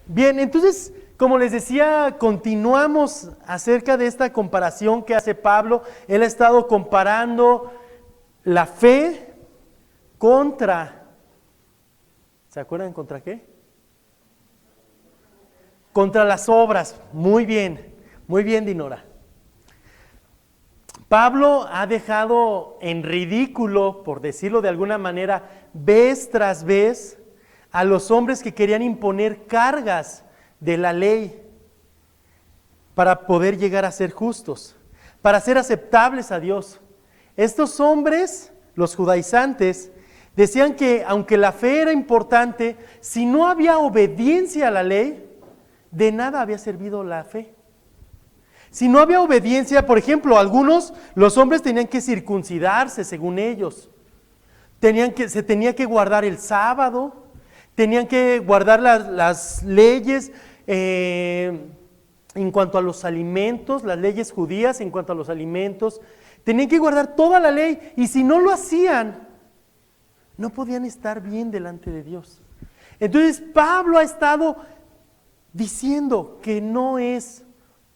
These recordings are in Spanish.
Bien, entonces, como les decía, continuamos acerca de esta comparación que hace Pablo. Él ha estado comparando la fe contra, ¿se acuerdan contra qué? Contra las obras. Muy bien, Dinora. Pablo ha dejado en ridículo, por decirlo de alguna manera, vez tras vez, a los hombres que querían imponer cargas de la ley para poder llegar a ser justos, para ser aceptables a Dios. Estos hombres, los judaizantes, decían que aunque la fe era importante, si no había obediencia a la ley, de nada había servido la fe. Si no había obediencia, por ejemplo, los hombres tenían que circuncidarse según ellos, se tenía que guardar el sábado, tenían que guardar las leyes en cuanto a los alimentos, las leyes judías en cuanto a los alimentos, tenían que guardar toda la ley, y si no lo hacían, no podían estar bien delante de Dios. Entonces Pablo ha estado diciendo que no es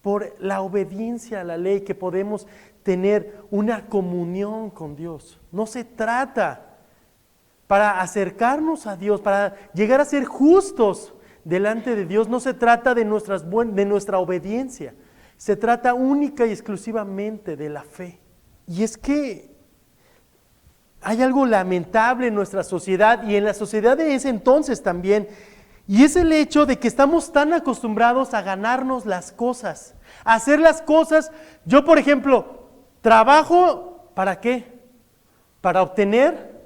por la obediencia a la ley que podemos tener una comunión con Dios. No se trata para acercarnos a Dios, para llegar a ser justos delante de Dios, no se trata de nuestra obediencia, se trata única y exclusivamente de la fe. Y es que hay algo lamentable en nuestra sociedad y en la sociedad de ese entonces también, y es el hecho de que estamos tan acostumbrados a ganarnos las cosas, a hacer las cosas. Yo, por ejemplo, trabajo, ¿para qué? Para obtener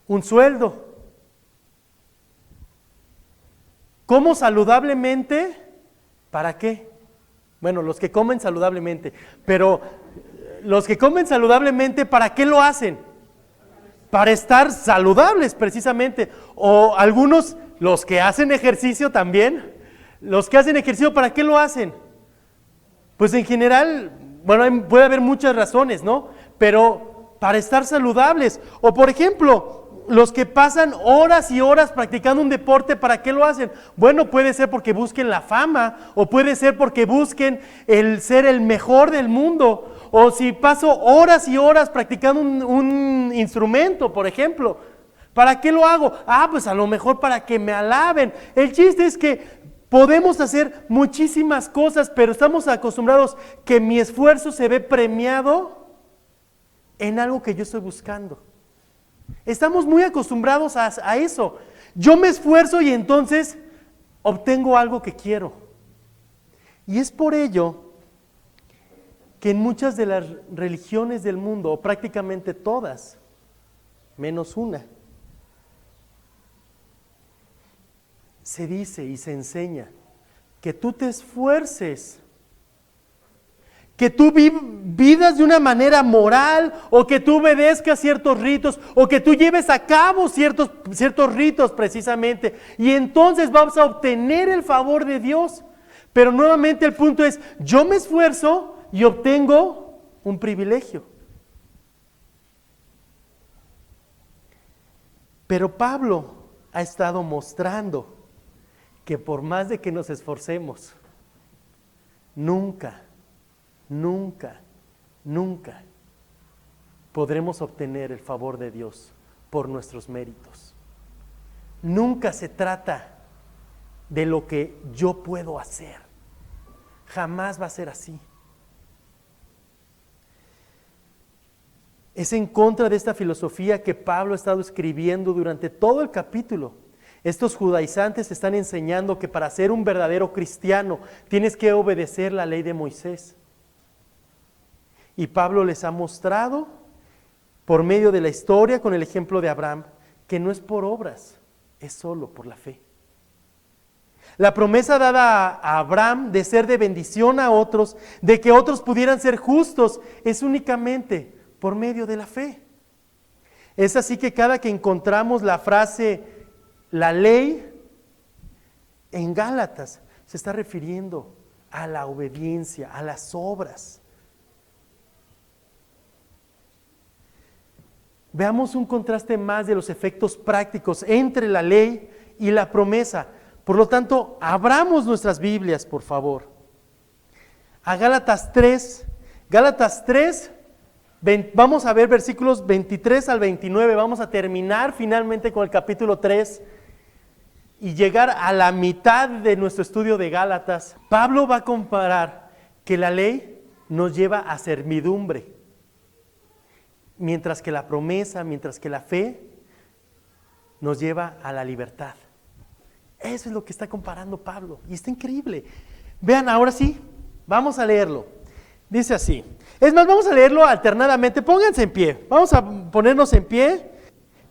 un sueldo. ¿Como saludablemente? ¿Para qué? Bueno, los que comen saludablemente, pero los que comen saludablemente, ¿para qué lo hacen? Para estar saludables precisamente. O algunos, los que hacen ejercicio también, los que hacen ejercicio, ¿para qué lo hacen? Pues en general, bueno, puede haber muchas razones, ¿no? Pero para estar saludables. O por ejemplo, los que pasan horas y horas practicando un deporte, ¿para qué lo hacen? Bueno, puede ser porque busquen la fama, o puede ser porque busquen el ser el mejor del mundo, o si paso horas y horas practicando un instrumento, por ejemplo, ¿para qué lo hago? Pues a lo mejor para que me alaben. El chiste es que podemos hacer muchísimas cosas, pero estamos acostumbrados que mi esfuerzo se ve premiado en algo que yo estoy buscando. Estamos muy acostumbrados a eso. Yo me esfuerzo y entonces obtengo algo que quiero. Y es por ello que en muchas de las religiones del mundo, o prácticamente todas, menos una, se dice y se enseña que tú te esfuerces, que tú vivas de una manera moral, o que tú obedezcas ciertos ritos, o que tú lleves a cabo ciertos ritos precisamente, y entonces vamos a obtener el favor de Dios. Pero nuevamente el punto es, yo me esfuerzo y obtengo un privilegio. Pero Pablo ha estado mostrando que por más de que nos esforcemos, nunca podremos obtener el favor de Dios por nuestros méritos. Nunca se trata de lo que yo puedo hacer. Jamás va a ser así. Es en contra de esta filosofía que Pablo ha estado escribiendo durante todo el capítulo. Estos judaizantes están enseñando que para ser un verdadero cristiano tienes que obedecer la ley de Moisés. Y Pablo les ha mostrado, por medio de la historia, con el ejemplo de Abraham, que no es por obras, es solo por la fe. La promesa dada a Abraham de ser de bendición a otros, de que otros pudieran ser justos, es únicamente por medio de la fe. Es así que cada que encontramos la frase, la ley, en Gálatas, se está refiriendo a la obediencia, a las obras. Veamos un contraste más de los efectos prácticos entre la ley y la promesa. Por lo tanto, abramos nuestras Biblias, por favor. A Gálatas 3. Gálatas 3, vamos a ver versículos 23 al 29. Vamos a terminar finalmente con el capítulo 3 y llegar a la mitad de nuestro estudio de Gálatas. Pablo va a comparar que la ley nos lleva a servidumbre, mientras que la promesa, mientras que la fe nos lleva a la libertad. Eso es lo que está comparando Pablo y está increíble. Vean, ahora sí, vamos a leerlo. Dice así. Es más, vamos a leerlo alternadamente. Pónganse en pie. Vamos a ponernos en pie.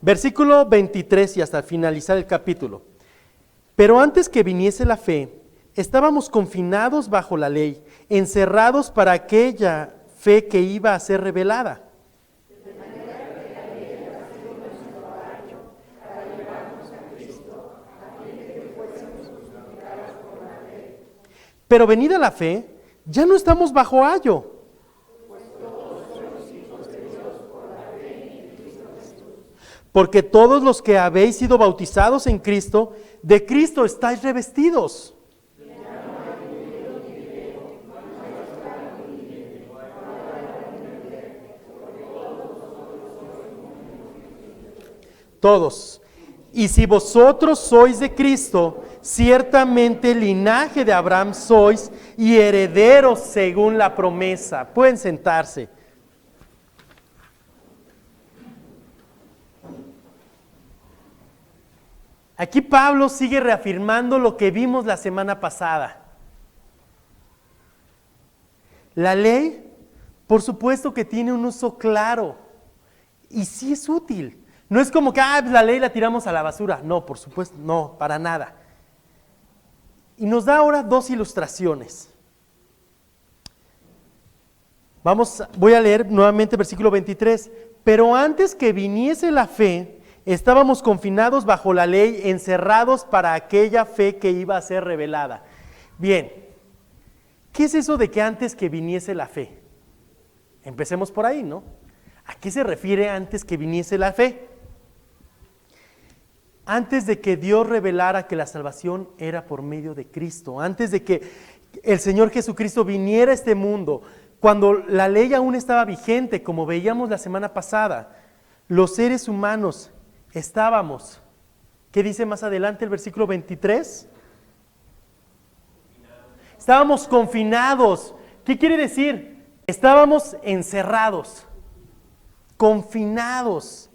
Versículo 23 y hasta finalizar el capítulo. Pero antes que viniese la fe, estábamos confinados bajo la ley, encerrados para aquella fe que iba a ser revelada. Pero venida la fe, ya no estamos bajo ayo. Porque todos los que habéis sido bautizados en Cristo, de Cristo estáis revestidos. Todos. Y si vosotros sois de Cristo, ciertamente linaje de Abraham sois y herederos según la promesa. Pueden sentarse. Aquí Pablo sigue reafirmando lo que vimos la semana pasada. La ley, por supuesto que tiene un uso claro y sí es útil. No es como que la ley la tiramos a la basura. No, por supuesto, no, para nada. Y nos da ahora dos ilustraciones. Voy a leer nuevamente versículo 23. Pero antes que viniese la fe, estábamos confinados bajo la ley, encerrados para aquella fe que iba a ser revelada. Bien, ¿qué es eso de que antes que viniese la fe? Empecemos por ahí, ¿no? ¿A qué se refiere antes que viniese la fe? Antes de que Dios revelara que la salvación era por medio de Cristo, antes de que el Señor Jesucristo viniera a este mundo, cuando la ley aún estaba vigente, como veíamos la semana pasada, los seres humanos estábamos, ¿qué dice más adelante el versículo 23? Estábamos confinados. ¿Qué quiere decir? Estábamos encerrados, confinados.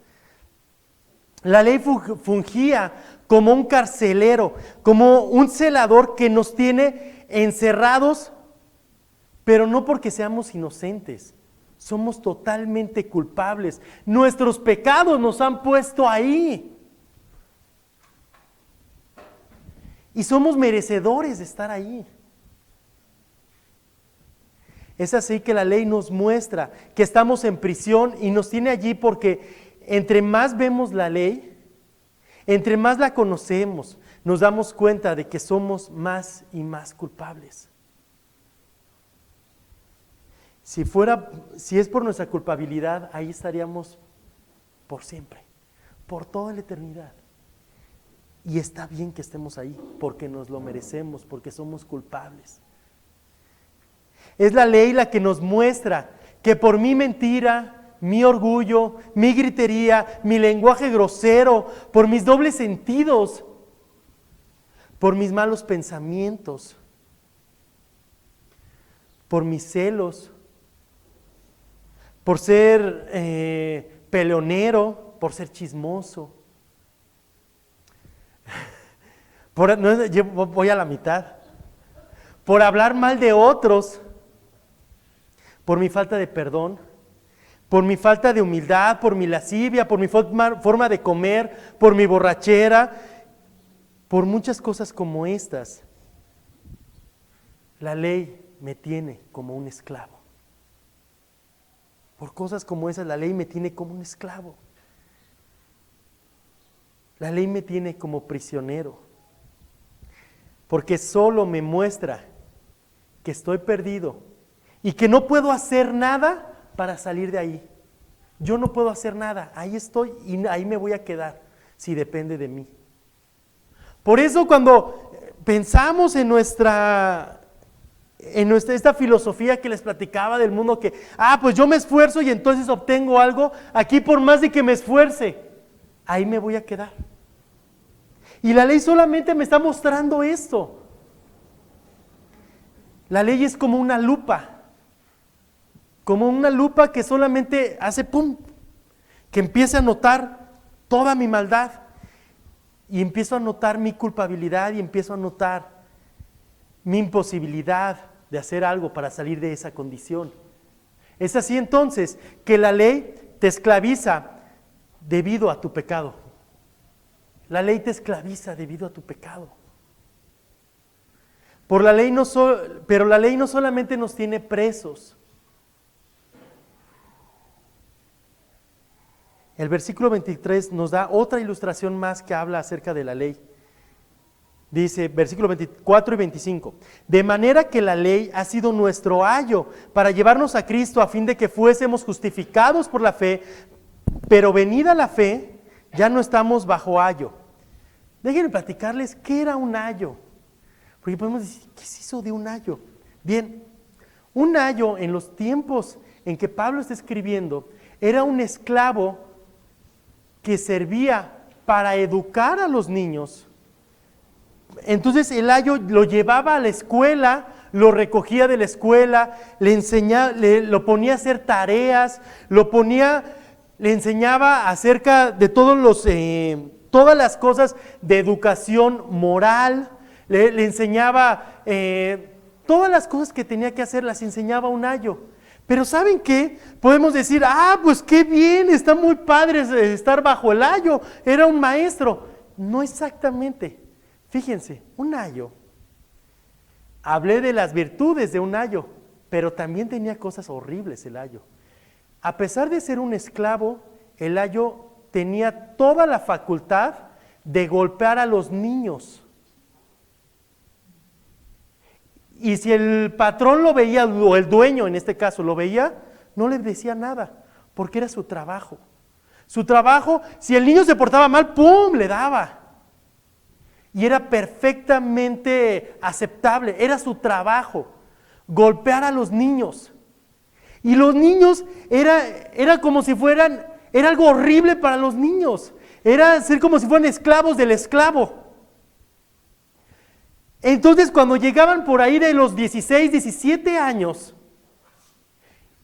La ley fungía como un carcelero, como un celador que nos tiene encerrados, pero no porque seamos inocentes, somos totalmente culpables. Nuestros pecados nos han puesto ahí. Y somos merecedores de estar ahí. Es así que la ley nos muestra que estamos en prisión y nos tiene allí porque entre más vemos la ley, entre más la conocemos, nos damos cuenta de que somos más y más culpables. Si es por nuestra culpabilidad, ahí estaríamos por siempre, por toda la eternidad. Y está bien que estemos ahí, porque nos lo merecemos, porque somos culpables. Es la ley la que nos muestra que por mi mentira, mi orgullo, mi gritería, mi lenguaje grosero, por mis dobles sentidos, por mis malos pensamientos, por mis celos, por ser peleonero, por ser chismoso. Yo voy a la mitad. Por hablar mal de otros, por mi falta de perdón, por mi falta de humildad, por mi lascivia, por mi forma de comer, por mi borrachera, por muchas cosas como estas. La ley me tiene como un esclavo. Por cosas como esas, la ley me tiene como un esclavo. La ley me tiene como prisionero. Porque solo me muestra que estoy perdido y que no puedo hacer nada para salir de ahí. Yo no puedo hacer nada, ahí estoy y ahí me voy a quedar si depende de mí. Por eso cuando pensamos en esta filosofía que les platicaba del mundo que, pues yo me esfuerzo y entonces obtengo algo, aquí por más de que me esfuerce, ahí me voy a quedar. Y la ley solamente me está mostrando esto. La ley es como una lupa que solamente hace pum, que empieza a notar toda mi maldad y empiezo a notar mi culpabilidad y empiezo a notar mi imposibilidad de hacer algo para salir de esa condición. Es así entonces que la ley te esclaviza debido a tu pecado. La ley te esclaviza debido a tu pecado. Pero la ley no solamente nos tiene presos. El versículo 23 nos da otra ilustración más que habla acerca de la ley. Dice, versículo 24 y 25, de manera que la ley ha sido nuestro ayo para llevarnos a Cristo a fin de que fuésemos justificados por la fe, pero venida la fe, ya no estamos bajo ayo. Déjenme platicarles qué era un ayo, porque podemos decir, ¿qué es eso de un ayo? Bien, un ayo en los tiempos en que Pablo está escribiendo, era un esclavo que servía para educar a los niños. Entonces el ayo lo llevaba a la escuela, lo recogía de la escuela, le enseñaba, lo ponía a hacer tareas, le enseñaba acerca de todas las cosas de educación moral, le enseñaba todas las cosas que tenía que hacer, las enseñaba un ayo. Pero ¿saben qué? Podemos decir, pues qué bien, está muy padre estar bajo el ayo, era un maestro. No exactamente. Fíjense, un ayo, hablé de las virtudes de un ayo, pero también tenía cosas horribles el ayo. A pesar de ser un esclavo, el ayo tenía toda la facultad de golpear a los niños. Y si el patrón lo veía, o el dueño en este caso lo veía, no le decía nada, porque era su trabajo. Su trabajo, si el niño se portaba mal, ¡pum!, le daba. Y era perfectamente aceptable, era su trabajo, golpear a los niños. Y los niños era como si fueran, era algo horrible para los niños, era ser como si fueran esclavos del esclavo. Entonces cuando llegaban por ahí de los 16, 17 años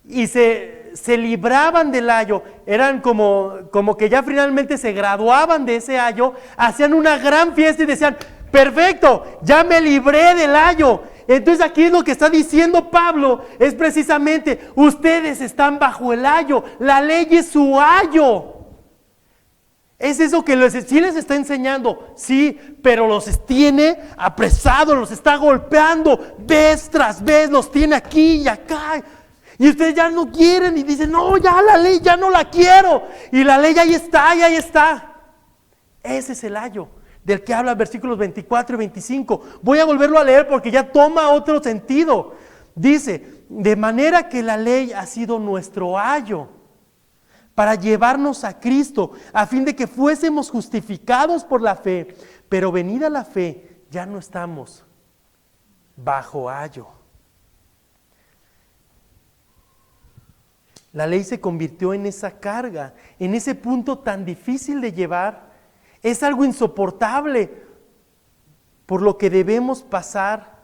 y se libraban del ayo, eran como que ya finalmente se graduaban de ese ayo, hacían una gran fiesta y decían, perfecto, ya me libré del ayo. Entonces aquí lo que está diciendo Pablo es precisamente, ustedes están bajo el ayo, la ley es su ayo. Es eso que sí les está enseñando, sí, pero los tiene apresados, los está golpeando, vez tras vez, los tiene aquí y acá. Y ustedes ya no quieren y dicen, no, ya la ley, ya no la quiero. Y la ley ahí está, y ahí está. Ese es el ayo del que habla versículos 24 y 25. Voy a volverlo a leer porque ya toma otro sentido. Dice, de manera que la ley ha sido nuestro ayo para llevarnos a Cristo, a fin de que fuésemos justificados por la fe. Pero venida la fe, ya no estamos bajo ayo. La ley se convirtió en esa carga, en ese punto tan difícil de llevar. Es algo insoportable por lo que debemos pasar.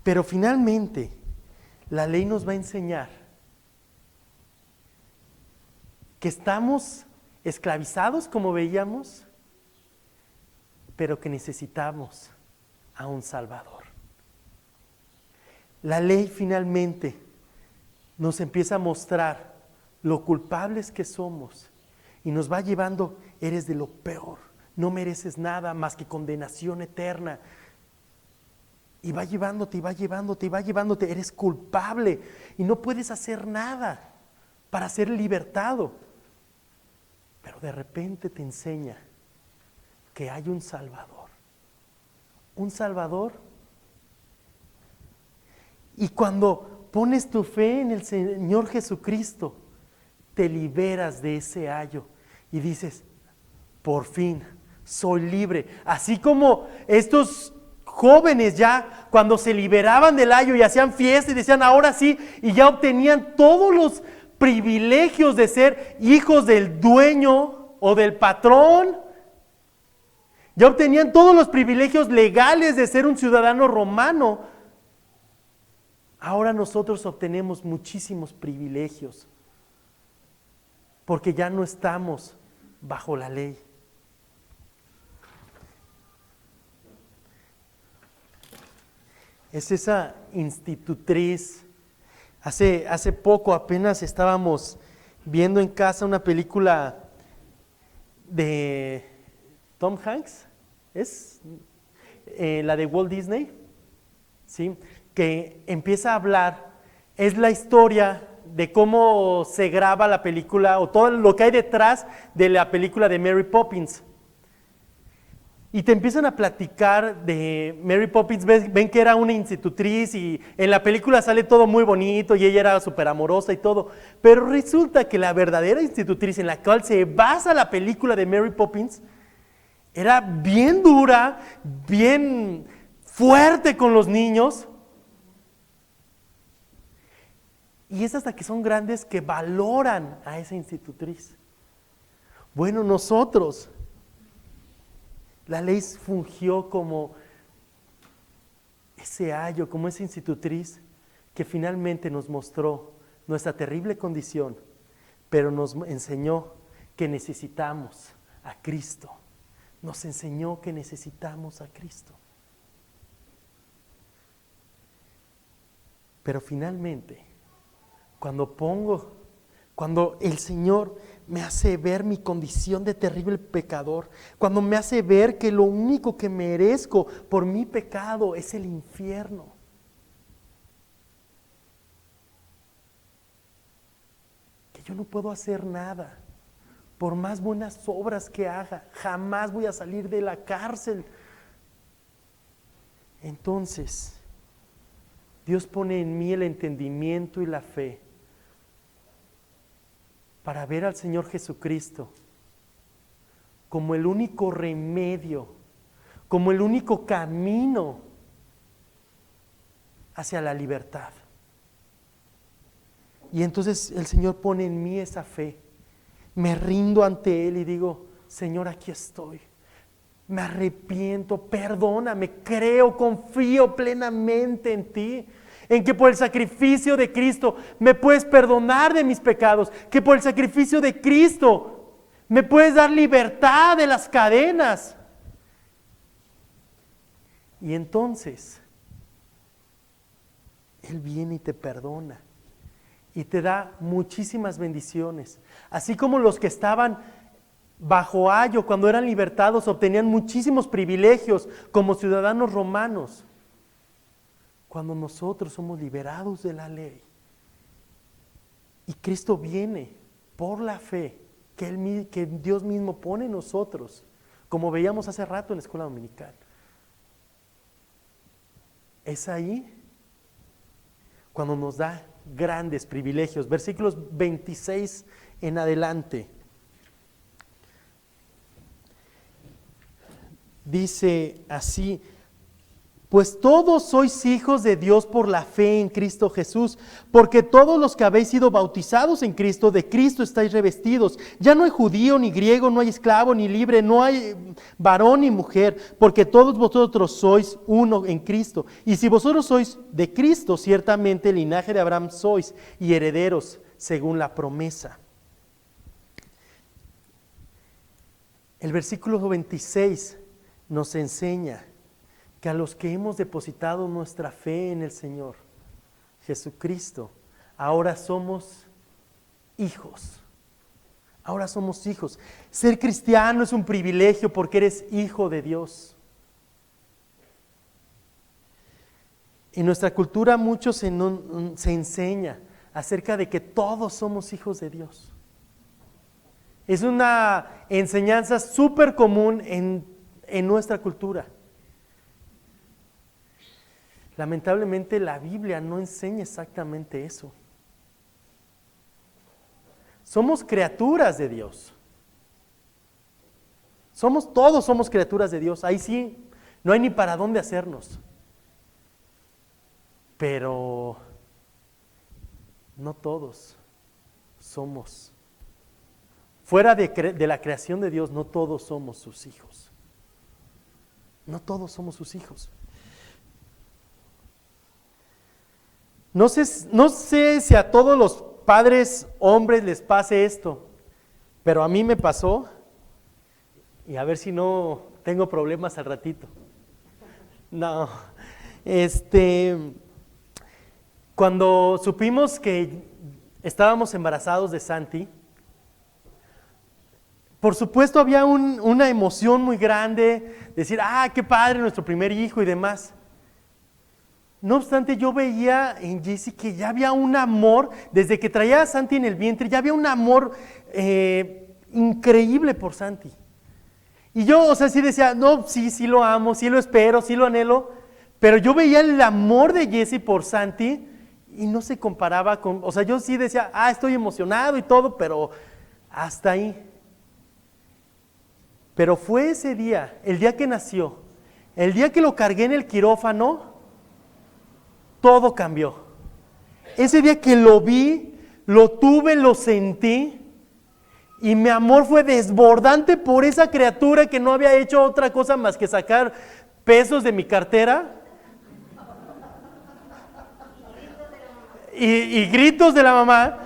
Pero finalmente, la ley nos va a enseñar que estamos esclavizados, como veíamos, pero que necesitamos a un Salvador. La ley finalmente nos empieza a mostrar lo culpables que somos y nos va llevando, eres de lo peor, no mereces nada más que condenación eterna. Y va llevándote, y va llevándote, y va llevándote, eres culpable y no puedes hacer nada para ser libertado. Pero de repente te enseña que hay un Salvador. Un Salvador. Y cuando pones tu fe en el Señor Jesucristo, te liberas de ese ayo y dices, por fin soy libre. Así como estos jóvenes ya cuando se liberaban del ayo y hacían fiesta y decían ahora sí, y ya obtenían todos los privilegios de ser hijos del dueño o del patrón, ya obtenían todos los privilegios legales de ser un ciudadano romano. Ahora nosotros obtenemos muchísimos privilegios porque ya no estamos bajo la ley. Es esa institutriz. Hace poco apenas estábamos viendo en casa una película de Tom Hanks, es la de Walt Disney, ¿sí? Que empieza a hablar, es la historia de cómo se graba la película o todo lo que hay detrás de la película de Mary Poppins. Y te empiezan a platicar de Mary Poppins, ven que era una institutriz y en la película sale todo muy bonito y ella era súper amorosa y todo, pero resulta que la verdadera institutriz en la cual se basa la película de Mary Poppins era bien dura, bien fuerte con los niños. Y es hasta que son grandes que valoran a esa institutriz. Bueno, nosotros, la ley fungió como ese ayo, como esa institutriz que finalmente nos mostró nuestra terrible condición, pero nos enseñó que necesitamos a Cristo. Nos enseñó que necesitamos a Cristo. Pero finalmente, cuando el Señor me hace ver mi condición de terrible pecador, cuando me hace ver que lo único que merezco por mi pecado es el infierno, que yo no puedo hacer nada, por más buenas obras que haga, jamás voy a salir de la cárcel. Entonces, Dios pone en mí el entendimiento y la fe para ver al Señor Jesucristo como el único remedio, como el único camino hacia la libertad. Y entonces el Señor pone en mí esa fe. Me rindo ante Él y digo, Señor, aquí estoy. Me arrepiento, perdóname, creo, confío plenamente en ti. En que por el sacrificio de Cristo me puedes perdonar de mis pecados, que por el sacrificio de Cristo me puedes dar libertad de las cadenas. Y entonces Él viene y te perdona y te da muchísimas bendiciones, así como los que estaban bajo ayo cuando eran libertados obtenían muchísimos privilegios como ciudadanos romanos. Cuando nosotros somos liberados de la ley y Cristo viene por la fe que Dios mismo pone en nosotros, como veíamos hace rato en la escuela dominical, es ahí cuando nos da grandes privilegios. Versículos 26 en adelante. Dice así: pues todos sois hijos de Dios por la fe en Cristo Jesús, porque todos los que habéis sido bautizados en Cristo, de Cristo estáis revestidos. Ya no hay judío ni griego, no hay esclavo ni libre, no hay varón ni mujer, porque todos vosotros sois uno en Cristo. Y si vosotros sois de Cristo, ciertamente el linaje de Abraham sois y herederos según la promesa. El versículo 26 nos enseña que a los que hemos depositado nuestra fe en el Señor Jesucristo, ahora somos hijos. Ahora somos hijos. Ser cristiano es un privilegio porque eres hijo de Dios. En nuestra cultura mucho se enseña acerca de que todos somos hijos de Dios. Es una enseñanza súper común en nuestra cultura. Lamentablemente la Biblia no enseña exactamente eso. Somos criaturas de Dios. Todos somos criaturas de Dios, ahí sí, no hay ni para dónde hacernos. Pero no todos somos. Fuera de la creación de Dios, no todos somos sus hijos. No todos somos sus hijos. No sé si a todos los padres hombres les pase esto, pero a mí me pasó, y a ver si no tengo problemas al ratito. No, cuando supimos que estábamos embarazados de Santi, por supuesto había una emoción muy grande, decir, qué padre, nuestro primer hijo y demás. No obstante, yo veía en Jessie que ya había un amor, desde que traía a Santi en el vientre, ya había un amor increíble por Santi. Y yo, sí decía, no, sí lo amo, sí lo espero, sí lo anhelo, pero yo veía el amor de Jessie por Santi y no se comparaba con, yo sí decía, estoy emocionado y todo, pero hasta ahí. Pero fue ese día, el día que nació, el día que lo cargué en el quirófano, todo cambió. Ese día que lo vi, lo tuve, lo sentí, y mi amor fue desbordante por esa criatura que no había hecho otra cosa más que sacar pesos de mi cartera y gritos de la mamá.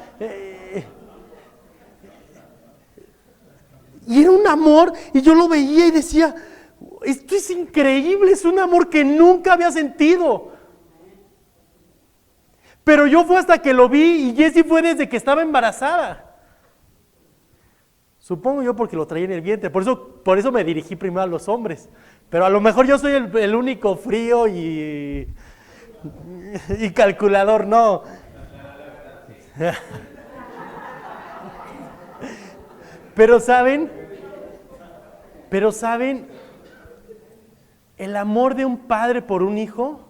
Y era un amor, y yo lo veía y decía, esto es increíble, es un amor que nunca había sentido. Pero yo fue hasta que lo vi, y Jessie fue desde que estaba embarazada. Supongo yo porque lo traía en el vientre, por eso me dirigí primero a los hombres. Pero a lo mejor yo soy el único frío y calculador, no. Pero saben, el amor de un padre por un hijo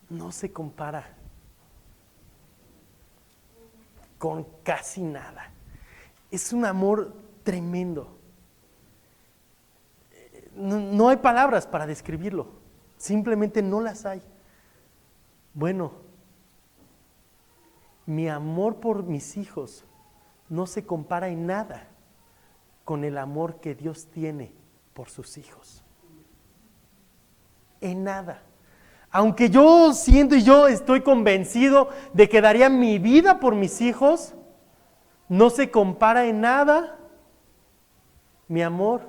no se compara con casi nada. Es un amor tremendo. No hay palabras para describirlo, simplemente no las hay. Bueno, mi amor por mis hijos no se compara en nada con el amor que Dios tiene por sus hijos. En nada. Aunque yo siento y yo estoy convencido de que daría mi vida por mis hijos, no se compara en nada mi amor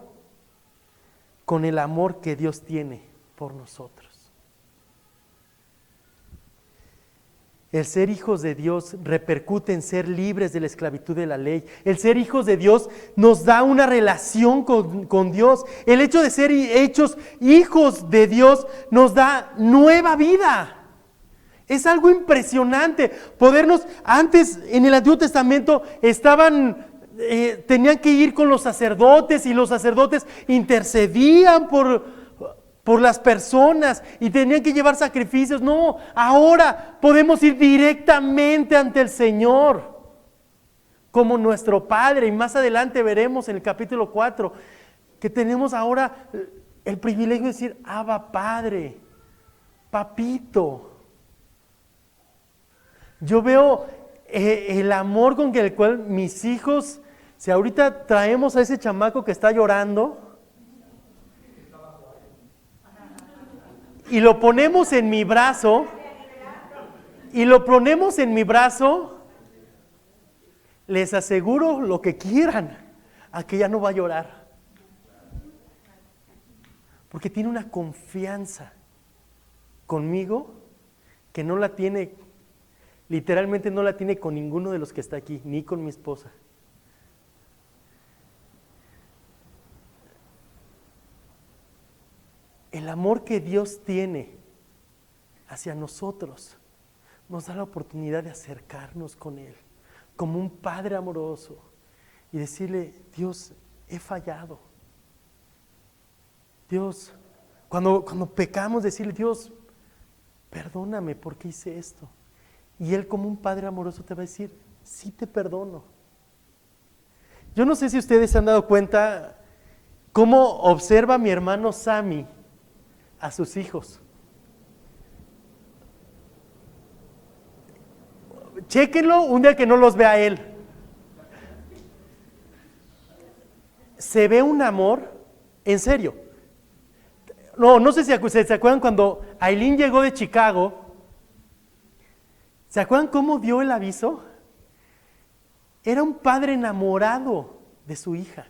con el amor que Dios tiene por nosotros. El ser hijos de Dios repercute en ser libres de la esclavitud de la ley. El ser hijos de Dios nos da una relación con Dios. El hecho de ser hechos hijos de Dios nos da nueva vida. Es algo impresionante. Antes en el Antiguo Testamento tenían que ir con los sacerdotes y los sacerdotes intercedían por las personas y tenían que llevar sacrificios. No, ahora podemos ir directamente ante el Señor como nuestro Padre, y más adelante veremos en el capítulo 4 que tenemos ahora el privilegio de decir, Abba Padre, Papito. Yo veo el amor con el cual mis hijos, si ahorita traemos a ese chamaco que está llorando y lo ponemos en mi brazo, les aseguro lo que quieran, a que ya no va a llorar. Porque tiene una confianza conmigo que no la tiene, literalmente no la tiene con ninguno de los que está aquí, ni con mi esposa. El amor que Dios tiene hacia nosotros nos da la oportunidad de acercarnos con Él como un Padre amoroso y decirle, Dios, he fallado. Dios, cuando pecamos, decirle, Dios, perdóname porque hice esto. Y Él como un Padre amoroso te va a decir, sí te perdono. Yo no sé si ustedes se han dado cuenta cómo observa mi hermano Sammy a sus hijos. Chéquenlo un día que no los vea él. Se ve un amor, en serio. No sé si se acuerdan cuando Aileen llegó de Chicago. ¿Se acuerdan cómo dio el aviso? Era un padre enamorado de su hija.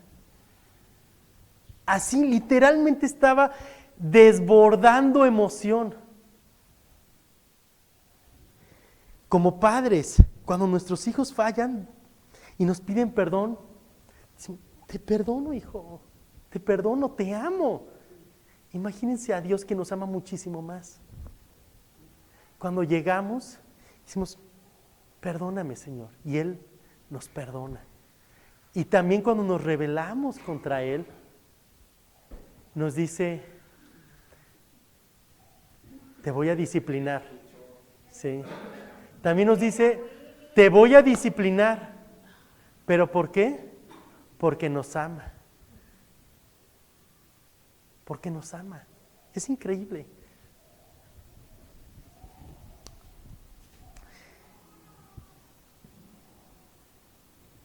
Así literalmente estaba desbordando emoción. Como padres, cuando nuestros hijos fallan y nos piden perdón, decimos, te perdono, hijo, te perdono, te amo. Imagínense a Dios que nos ama muchísimo más. Cuando llegamos, decimos, perdóname, Señor, y Él nos perdona. Y también cuando nos rebelamos contra Él, nos dice, te voy a disciplinar. ¿Sí? También nos dice, te voy a disciplinar. ¿Pero por qué? Porque nos ama. Porque nos ama. Es increíble.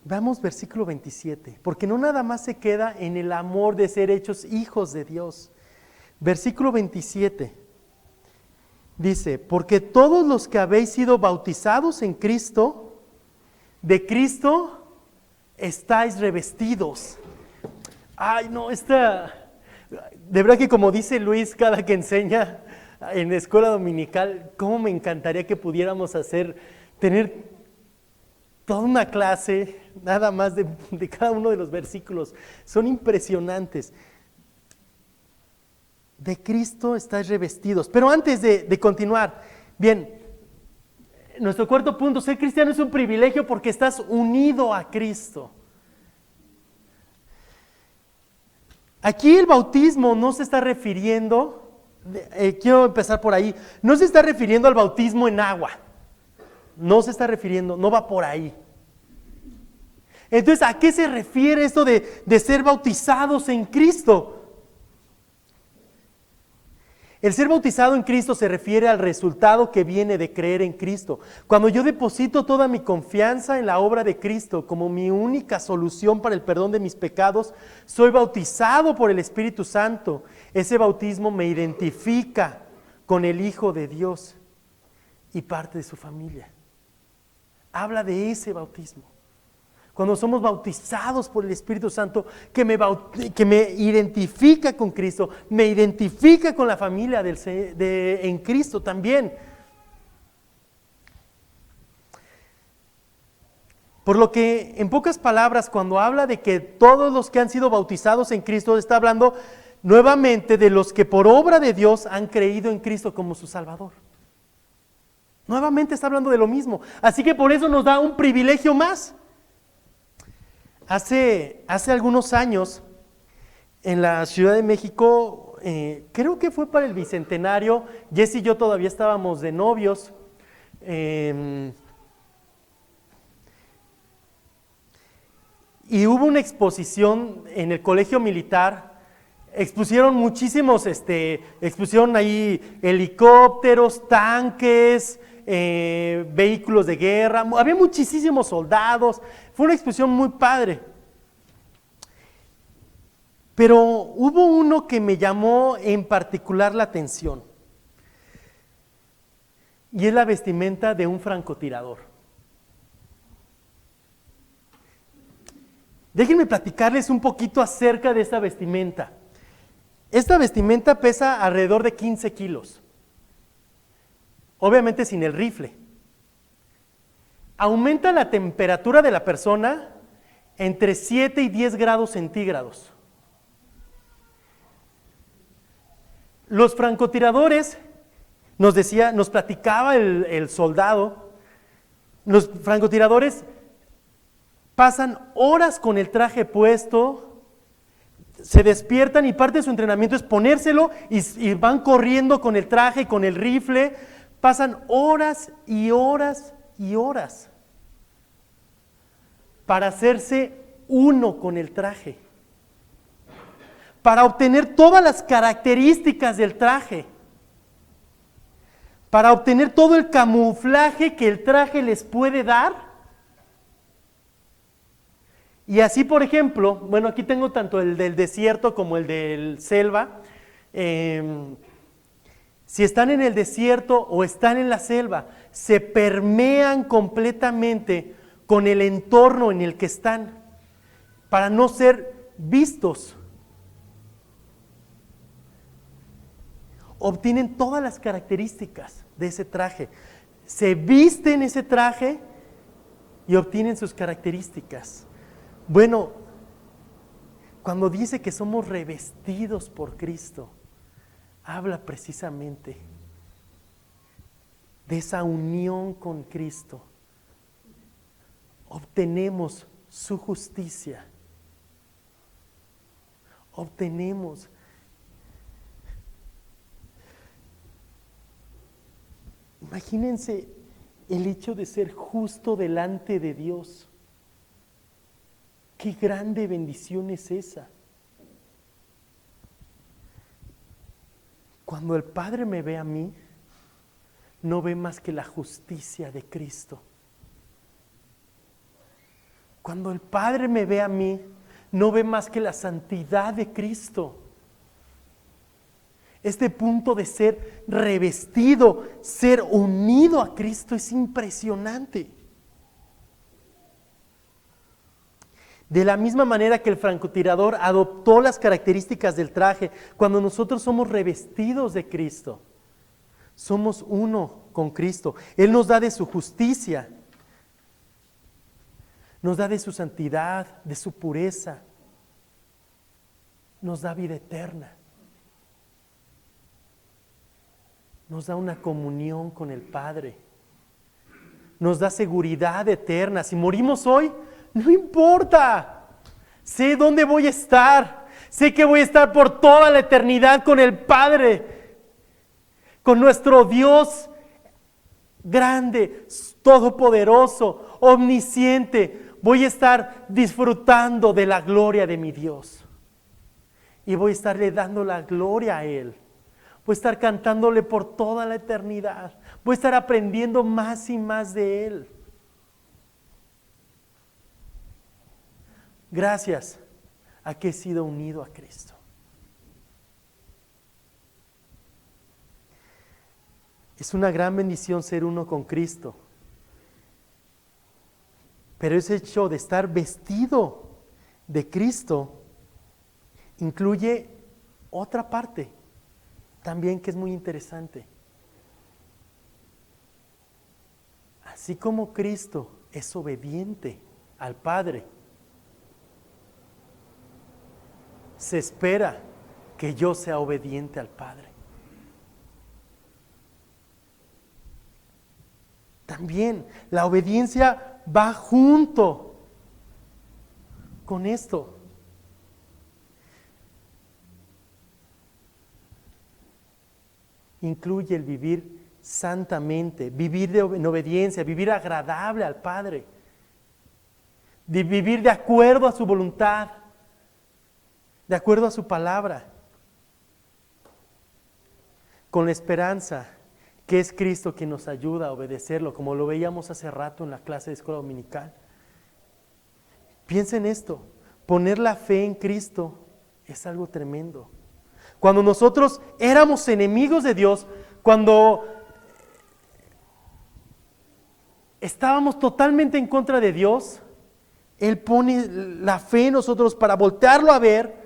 Veamos versículo 27, porque no nada más se queda en el amor de ser hechos hijos de Dios. Versículo 27 dice, porque todos los que habéis sido bautizados en Cristo, de Cristo estáis revestidos. Ay, no, de verdad que como dice Luis cada que enseña en la escuela dominical, cómo me encantaría que pudiéramos tener toda una clase, nada más de cada uno de los versículos. Son impresionantes. De Cristo estáis revestidos. Pero antes de continuar, bien, nuestro cuarto punto, ser cristiano es un privilegio porque estás unido a Cristo. Aquí el bautismo no se está refiriendo, quiero empezar por ahí, no se está refiriendo al bautismo en agua. No se está refiriendo, no va por ahí. Entonces, ¿a qué se refiere esto de ser bautizados en Cristo? El ser bautizado en Cristo se refiere al resultado que viene de creer en Cristo. Cuando yo deposito toda mi confianza en la obra de Cristo como mi única solución para el perdón de mis pecados, soy bautizado por el Espíritu Santo. Ese bautismo me identifica con el Hijo de Dios y parte de su familia. Habla de ese bautismo. Cuando somos bautizados por el Espíritu Santo, que me identifica con Cristo, me identifica con la familia en Cristo también. Por lo que, en pocas palabras, cuando habla de que todos los que han sido bautizados en Cristo, está hablando nuevamente de los que por obra de Dios han creído en Cristo como su Salvador. Nuevamente está hablando de lo mismo. Así que por eso nos da un privilegio más. Hace algunos años, en la Ciudad de México, creo que fue para el Bicentenario, Jess y yo todavía estábamos de novios, y hubo una exposición en el Colegio Militar. Expusieron expusieron ahí helicópteros, tanques, vehículos de guerra, había muchísimos soldados, fue una exposición muy padre. Pero hubo uno que me llamó en particular la atención, y es la vestimenta de un francotirador. Déjenme platicarles un poquito acerca de esta vestimenta. Esta vestimenta pesa alrededor de 15 kilos. Obviamente sin el rifle. Aumenta la temperatura de la persona entre 7 y 10 grados centígrados. Los francotiradores, nos platicaba el soldado, los francotiradores pasan horas con el traje puesto, se despiertan y parte de su entrenamiento es ponérselo y van corriendo con el traje y con el rifle. Pasan horas y horas y horas para hacerse uno con el traje, para obtener todas las características del traje, para obtener todo el camuflaje que el traje les puede dar. Y así, por ejemplo, bueno, aquí tengo tanto el del desierto como el del selva. Si están en el desierto o están en la selva, se permean completamente con el entorno en el que están, para no ser vistos. Obtienen todas las características de ese traje. Se visten ese traje y obtienen sus características. Bueno, cuando dice que somos revestidos por Cristo, habla precisamente de esa unión con Cristo. Obtenemos su justicia. Obtenemos. Imagínense el hecho de ser justo delante de Dios. Qué grande bendición es esa. Cuando el Padre me ve a mí, no ve más que la justicia de Cristo. Cuando el Padre me ve a mí, no ve más que la santidad de Cristo. Este punto de ser revestido, ser unido a Cristo es impresionante. De la misma manera que el francotirador adoptó las características del traje, cuando nosotros somos revestidos de Cristo, somos uno con Cristo. Él nos da de su justicia, nos da de su santidad, de su pureza, nos da vida eterna, nos da una comunión con el Padre, nos da seguridad eterna. Si morimos hoy, no importa, sé dónde voy a estar, sé que voy a estar por toda la eternidad con el Padre, con nuestro Dios grande, todopoderoso, omnisciente. Voy a estar disfrutando de la gloria de mi Dios y voy a estarle dando la gloria a Él. Voy a estar cantándole por toda la eternidad, voy a estar aprendiendo más y más de Él. Gracias a que he sido unido a Cristo. Es una gran bendición ser uno con Cristo. Pero ese hecho de estar vestido de Cristo incluye otra parte también que es muy interesante. Así como Cristo es obediente al Padre, se espera que yo sea obediente al Padre. También la obediencia va junto con esto. Incluye el vivir santamente, vivir en obediencia, vivir agradable al Padre, de vivir de acuerdo a su voluntad, de acuerdo a su palabra, con la esperanza que es Cristo quien nos ayuda a obedecerlo, como lo veíamos hace rato en la clase de escuela dominical. Piensa en esto, poner la fe en Cristo es algo tremendo. Cuando nosotros éramos enemigos de Dios, cuando estábamos totalmente en contra de Dios, Él pone la fe en nosotros para voltearlo a ver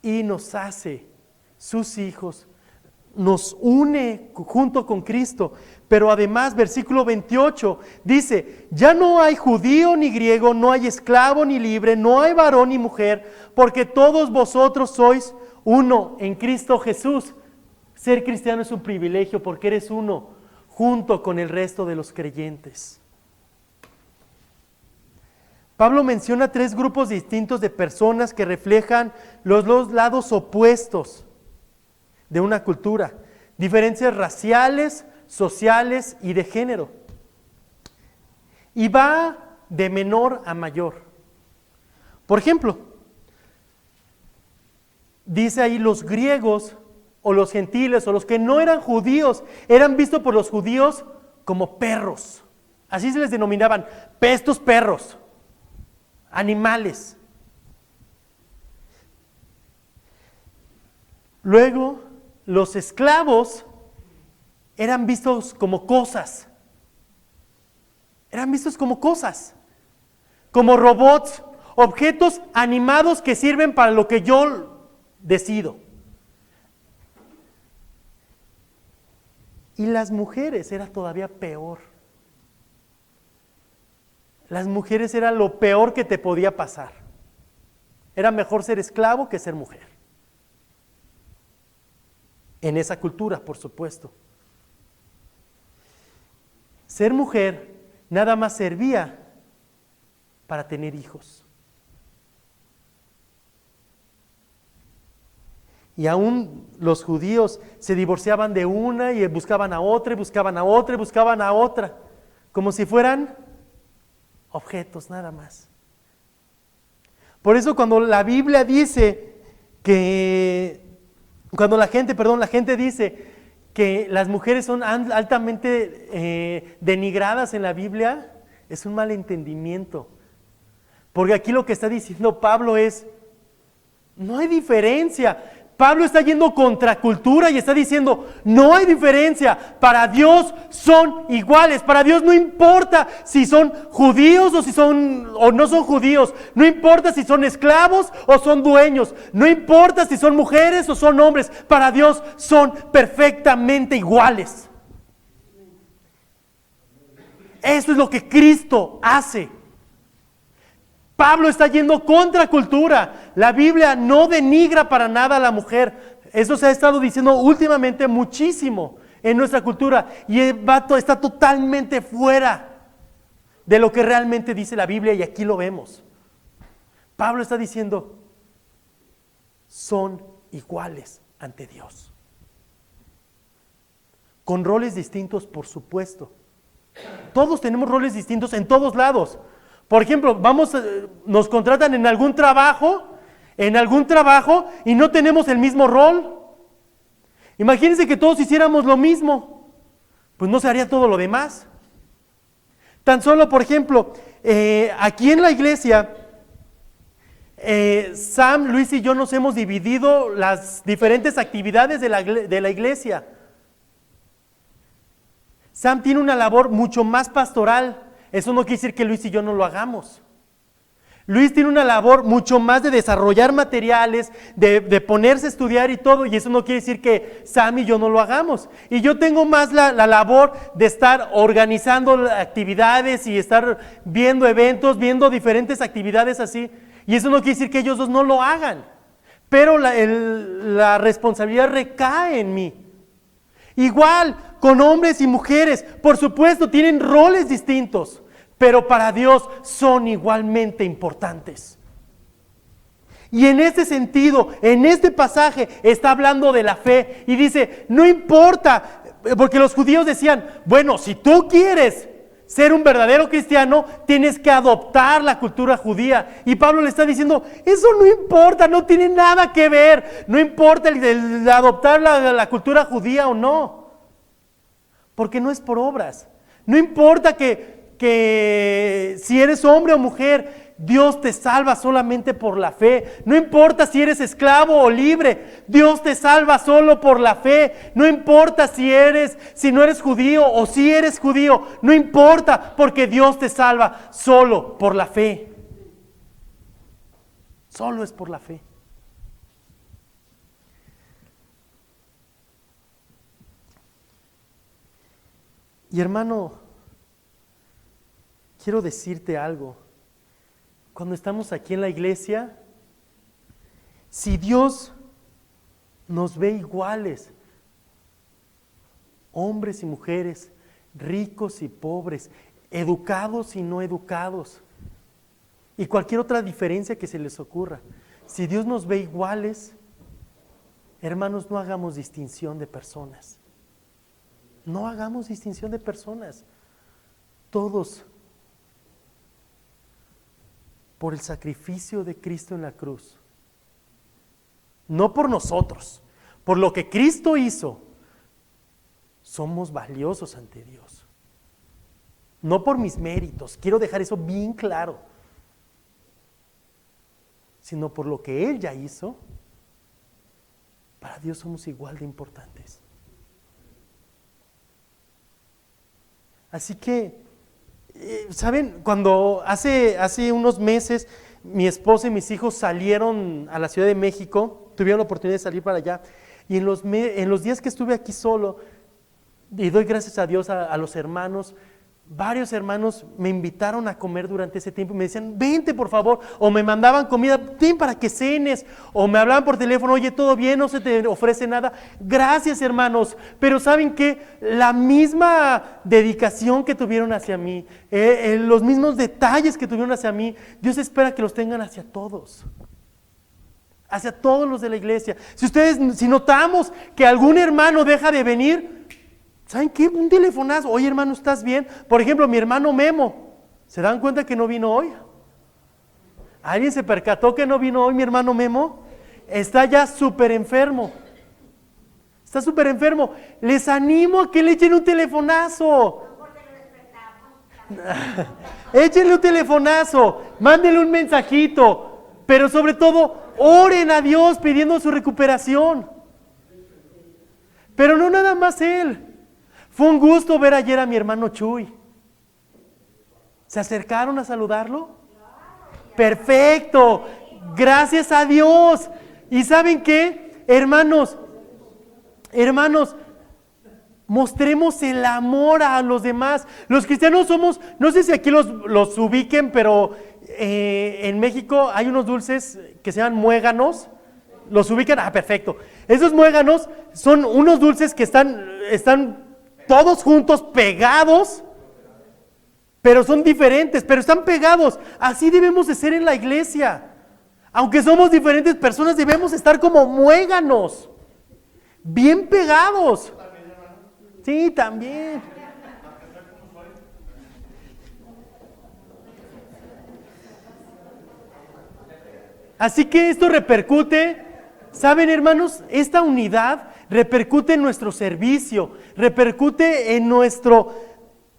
y nos hace sus hijos, nos une junto con Cristo. Pero además, versículo 28 dice: ya no hay judío ni griego, no hay esclavo ni libre, no hay varón ni mujer, porque todos vosotros sois uno en Cristo Jesús. Ser cristiano es un privilegio porque eres uno junto con el resto de los creyentes. Pablo menciona 3 grupos distintos de personas que reflejan los 2 lados opuestos de una cultura: diferencias raciales, sociales y de género. Y va de menor a mayor. Por ejemplo, dice ahí los griegos o los gentiles o los que no eran judíos, eran vistos por los judíos como perros. Así se les denominaban, estos perros, animales. Luego, los esclavos eran vistos como cosas. Eran vistos como cosas, como robots, objetos animados que sirven para lo que yo decido. Y las mujeres era todavía peor. Las mujeres era lo peor que te podía pasar. Era mejor ser esclavo que ser mujer. En esa cultura, por supuesto. Ser mujer nada más servía para tener hijos. Y aún los judíos se divorciaban de una y buscaban a otra, y buscaban a otra, y buscaban a otra, como si fueran objetos nada más. Por eso cuando la Biblia dice cuando la gente dice que las mujeres son altamente denigradas en la Biblia, es un malentendimiento. Porque aquí lo que está diciendo Pablo es, no hay diferencia. Pablo está yendo contra cultura y está diciendo, no hay diferencia, para Dios son iguales, para Dios no importa si son judíos o no son judíos, no importa si son esclavos o son dueños, no importa si son mujeres o son hombres, para Dios son perfectamente iguales. Eso es lo que Cristo hace. Pablo está yendo contra cultura. La Biblia no denigra para nada a la mujer. Eso se ha estado diciendo últimamente muchísimo en nuestra cultura. Y está totalmente fuera de lo que realmente dice la Biblia, y aquí lo vemos. Pablo está diciendo, son iguales ante Dios. Con roles distintos, por supuesto. Todos tenemos roles distintos en todos lados. Por ejemplo, nos contratan en algún trabajo y no tenemos el mismo rol. Imagínense que todos hiciéramos lo mismo, pues no se haría todo lo demás. Tan solo, por ejemplo, aquí en la iglesia, Sam, Luis y yo nos hemos dividido las diferentes actividades de la iglesia. Sam tiene una labor mucho más pastoral. Eso no quiere decir que Luis y yo no lo hagamos. Luis tiene una labor mucho más de desarrollar materiales, de ponerse a estudiar y todo, y eso no quiere decir que Sam y yo no lo hagamos. Y yo tengo más la labor de estar organizando actividades y estar viendo eventos, viendo diferentes actividades así, y eso no quiere decir que ellos dos no lo hagan, pero la responsabilidad recae en mí. Igual con hombres y mujeres, por supuesto, tienen roles distintos, pero para Dios son igualmente importantes. Y en este sentido, en este pasaje, está hablando de la fe y dice, no importa, porque los judíos decían, bueno, si tú quieres ser un verdadero cristiano, tienes que adoptar la cultura judía. Y Pablo le está diciendo, eso no importa, no tiene nada que ver, no importa el adoptar la cultura judía o no, porque no es por obras. No importa que si eres hombre o mujer, Dios te salva solamente por la fe. No importa si eres esclavo o libre, Dios te salva solo por la fe. No importa si no eres judío o si eres judío, no importa, porque Dios te salva solo por la fe. Solo es por la fe. Y hermano, quiero decirte algo. Cuando estamos aquí en la iglesia, si Dios nos ve iguales, hombres y mujeres, ricos y pobres, educados y no educados, y cualquier otra diferencia que se les ocurra, si Dios nos ve iguales, hermanos, no hagamos distinción de personas. No hagamos distinción de personas. Todos por el sacrificio de Cristo en la cruz. No por nosotros, por lo que Cristo hizo, somos valiosos ante Dios. No por mis méritos, quiero dejar eso bien claro, sino por lo que Él ya hizo. Para Dios somos igual de importantes. Así que, ¿saben? Cuando hace unos meses mi esposa y mis hijos salieron a la Ciudad de México, tuvieron la oportunidad de salir para allá, y en los días que estuve aquí solo, y doy gracias a Dios a los hermanos, varios hermanos me invitaron a comer durante ese tiempo y me decían, vente por favor, o me mandaban comida, ven para que cenes, o me hablaban por teléfono, oye, ¿todo bien? No se te ofrece nada. Gracias, hermanos, pero ¿saben qué? La misma dedicación que tuvieron hacia mí, los mismos detalles que tuvieron hacia mí, Dios espera que los tengan hacia todos los de la iglesia. Si notamos que algún hermano deja de venir, ¿saben qué? Un telefonazo. Oye, hermano, ¿estás bien? Por ejemplo, mi hermano Memo. ¿Se dan cuenta que no vino hoy? ¿Alguien se percató que no vino hoy mi hermano Memo? Está ya súper enfermo. Está súper enfermo. Les animo a que le echen un telefonazo. Échenle un telefonazo. Mándenle un mensajito. Pero sobre todo, oren a Dios pidiendo su recuperación. Pero no nada más él. Fue un gusto ver ayer a mi hermano Chuy. ¿Se acercaron a saludarlo? Perfecto. Gracias a Dios. ¿Y saben qué? Hermanos, mostremos el amor a los demás. Los cristianos somos, no sé si aquí los ubiquen, pero en México hay unos dulces que se llaman muéganos. ¿Los ubican? Ah, perfecto. Esos muéganos son unos dulces que están todos juntos, pegados, pero son diferentes, pero están pegados. Así debemos de ser en la iglesia. Aunque somos diferentes personas, debemos estar como muéganos, bien pegados. Sí, también. Así que esto repercute, ¿saben, hermanos? Esta unidad repercute en nuestro servicio, repercute en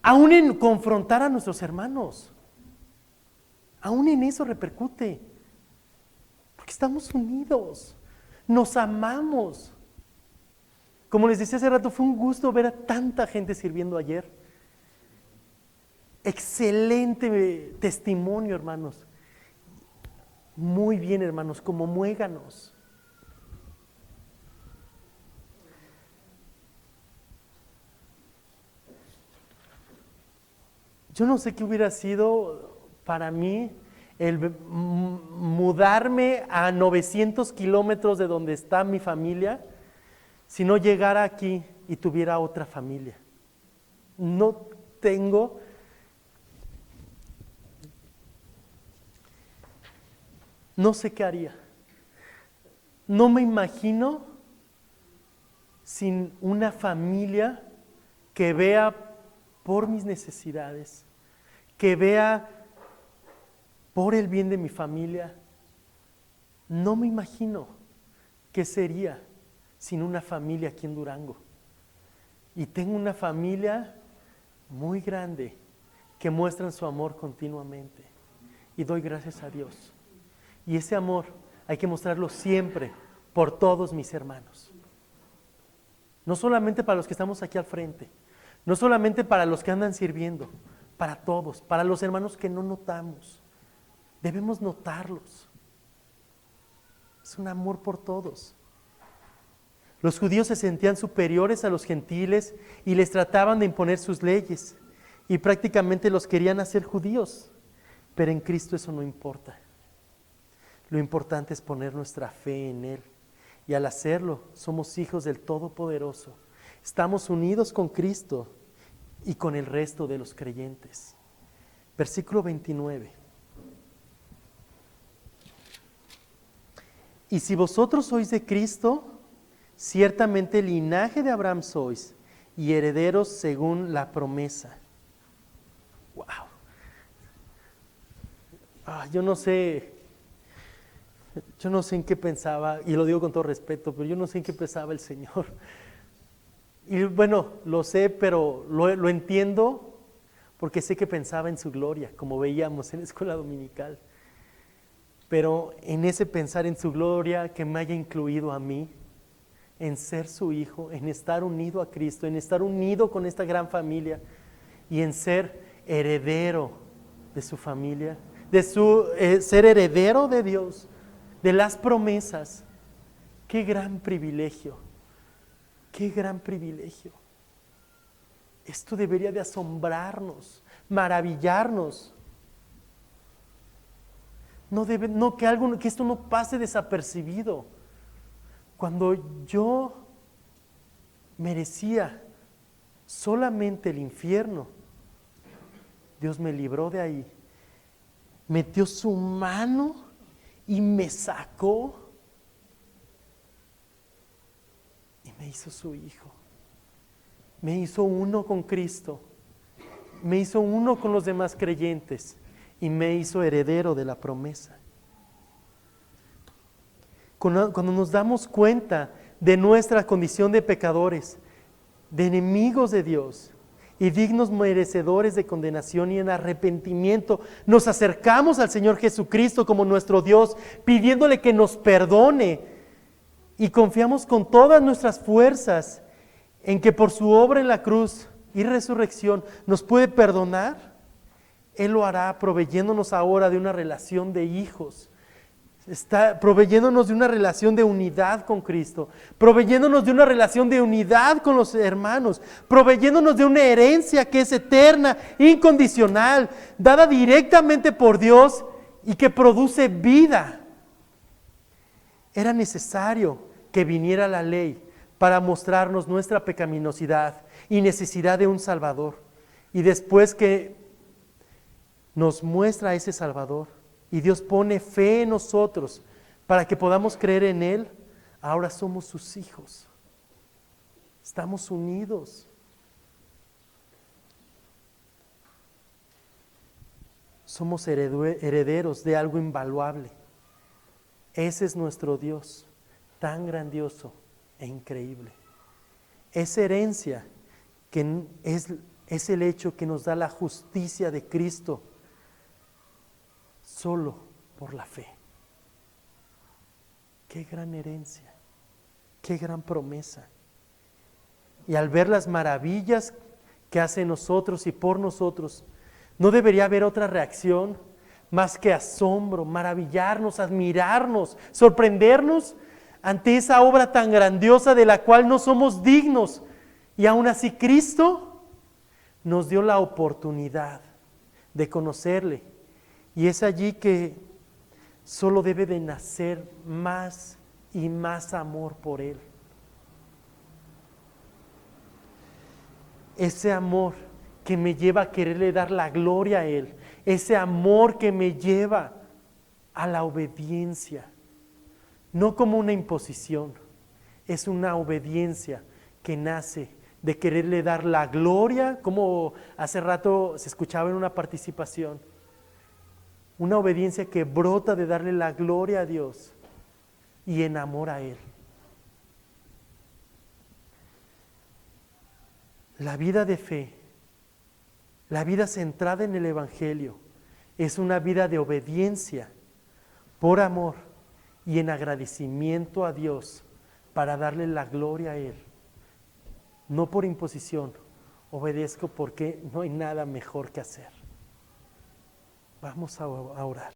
aún en confrontar a nuestros hermanos. Aún en eso repercute. Porque estamos unidos, nos amamos. Como les decía hace rato, fue un gusto ver a tanta gente sirviendo ayer. Excelente testimonio, hermanos. Muy bien, hermanos, como muéganos. Yo no sé qué hubiera sido para mí el mudarme a 900 kilómetros de donde está mi familia si no llegara aquí y tuviera otra familia. No sé qué haría. No me imagino sin una familia que vea por mis necesidades, que vea por el bien de mi familia. No me imagino qué sería sin una familia aquí en Durango. Y tengo una familia muy grande que muestran su amor continuamente. Y doy gracias a Dios. Y ese amor hay que mostrarlo siempre por todos mis hermanos. No solamente para los que estamos aquí al frente, no solamente para los que andan sirviendo, para todos, para los hermanos que no notamos. Debemos notarlos. Es un amor por todos. Los judíos se sentían superiores a los gentiles y les trataban de imponer sus leyes y prácticamente los querían hacer judíos, pero en Cristo eso no importa. Lo importante es poner nuestra fe en Él y al hacerlo somos hijos del Todopoderoso. Estamos unidos con Cristo y con el resto de los creyentes. Versículo 29. Y si vosotros sois de Cristo, ciertamente linaje de Abraham sois y herederos según la promesa. Wow. yo no sé, en qué pensaba, y lo digo con todo respeto, pero yo no sé en qué pensaba el Señor. Y bueno, lo sé, pero lo entiendo porque sé que pensaba en su gloria, como veíamos en la escuela dominical. Pero en ese pensar en su gloria, que me haya incluido a mí, en ser su hijo, en estar unido a Cristo, en estar unido con esta gran familia y en ser heredero de su familia, de ser heredero de Dios, de las promesas. Qué gran privilegio, qué gran privilegio. Esto debería de asombrarnos, maravillarnos. Que esto no pase desapercibido. Cuando yo merecía solamente el infierno, Dios me libró de ahí, metió su mano y me sacó y me hizo su hijo. Me hizo uno con Cristo, me hizo uno con los demás creyentes y me hizo heredero de la promesa. Cuando nos damos cuenta de nuestra condición de pecadores, de enemigos de Dios y dignos merecedores de condenación, y en arrepentimiento nos acercamos al Señor Jesucristo como nuestro Dios, pidiéndole que nos perdone, y confiamos con todas nuestras fuerzas en que por su obra en la cruz y resurrección nos puede perdonar, Él lo hará proveyéndonos ahora de una relación de hijos. Está proveyéndonos de una relación de unidad con Cristo, proveyéndonos de una relación de unidad con los hermanos, proveyéndonos de una herencia que es eterna, incondicional, dada directamente por Dios y que produce vida. Era necesario que viniera la ley para mostrarnos nuestra pecaminosidad y necesidad de un Salvador. Y después que nos muestra a ese Salvador, y Dios pone fe en nosotros para que podamos creer en Él, ahora somos sus hijos. Estamos unidos. Somos herederos de algo invaluable. Ese es nuestro Dios, tan grandioso e increíble. Esa herencia que es el hecho que nos da la justicia de Cristo, solo por la fe. Qué gran herencia, qué gran promesa. Y al ver las maravillas que hace en nosotros y por nosotros, no debería haber otra reacción más que asombro, maravillarnos, admirarnos, sorprendernos ante esa obra tan grandiosa de la cual no somos dignos. Y aún así Cristo nos dio la oportunidad de conocerle. Y es allí que solo debe de nacer más y más amor por Él. Ese amor que me lleva a quererle dar la gloria a Él. Ese amor que me lleva a la obediencia. No como una imposición, es una obediencia que nace de quererle dar la gloria, como hace rato se escuchaba en una participación. Una obediencia que brota de darle la gloria a Dios y en amor a Él. La vida de fe, la vida centrada en el Evangelio, es una vida de obediencia por amor y en agradecimiento a Dios para darle la gloria a Él. No por imposición, obedezco porque no hay nada mejor que hacer. Vamos a orar.